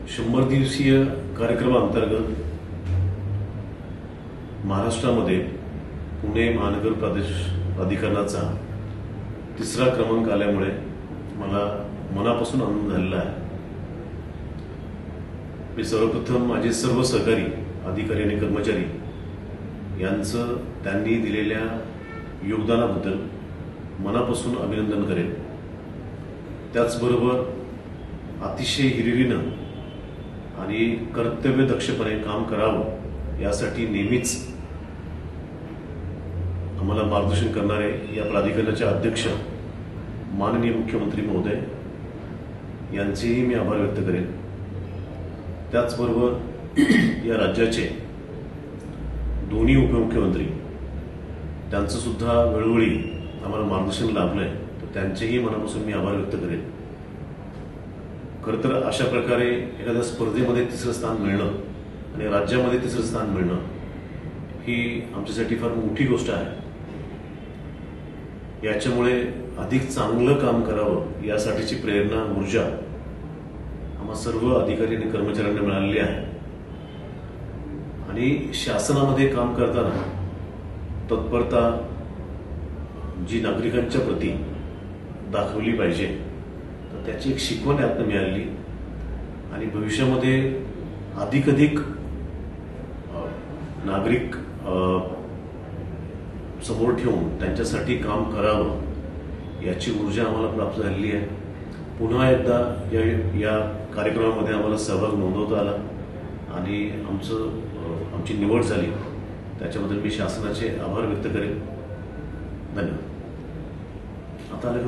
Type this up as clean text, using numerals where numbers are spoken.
100 दिवसीय कार्यक्रमाअंतर्गत महाराष्ट्रामध्ये पुणे महानगर प्रदेश प्राधिकरणाचा 3रा क्रमांक आल्यामुळे मला मनापासून आनंद झालेला आहे। मी सर्वप्रथम माझे सर्व सहकारी अधिकारी आणि कर्मचारी यांचं त्यांनी दिलेल्या योगदानाबद्दल मनापासून अभिनंदन करेन। त्याचबरोबर अतिशय हिरिरीनं आणि कर्तव्यदक्षपणे काम करावं यासाठी नेहमीच आम्हाला मार्गदर्शन करणारे या प्राधिकरणाचे अध्यक्ष माननीय मुख्यमंत्री महोदय यांचेही मी आभार व्यक्त करेन। त्याचबरोबर या राज्याचे दोन्ही उपमुख्यमंत्री त्यांचं सुद्धा वेळोवेळी आम्हाला मार्गदर्शन लाभलंय, तर त्यांचेही मनापासून मी आभार व्यक्त करेन। खरं तर अशा प्रकारे एखाद्या स्पर्धेमध्ये 3रं स्थान मिळणं आणि राज्यामध्ये 3रं स्थान मिळणं ही आमच्यासाठी फार मोठी गोष्ट आहे। याच्यामुळे अधिक चांगलं काम करावं यासाठीची प्रेरणा ऊर्जा आम्हा सर्व अधिकारी आणि कर्मचाऱ्यांना मिळालेली आहे। आणि शासनामध्ये काम करताना तत्परता जी नागरिकांच्या प्रती दाखवली पाहिजे, तर त्याची एक शिकवण यातनं मिळाली आणि भविष्यामध्ये अधिकाधिक नागरिक समोर ठेवून त्यांच्यासाठी काम करावं याची ऊर्जा आम्हाला प्राप्त झालेली आहे। पुन्हा एकदा या कार्यक्रमामध्ये आम्हाला सहभाग नोंदवता आला आणि आमची निवड झाली, त्याच्याबद्दल मी शासनाचे आभार व्यक्त करेन। धन्यवाद। आता आले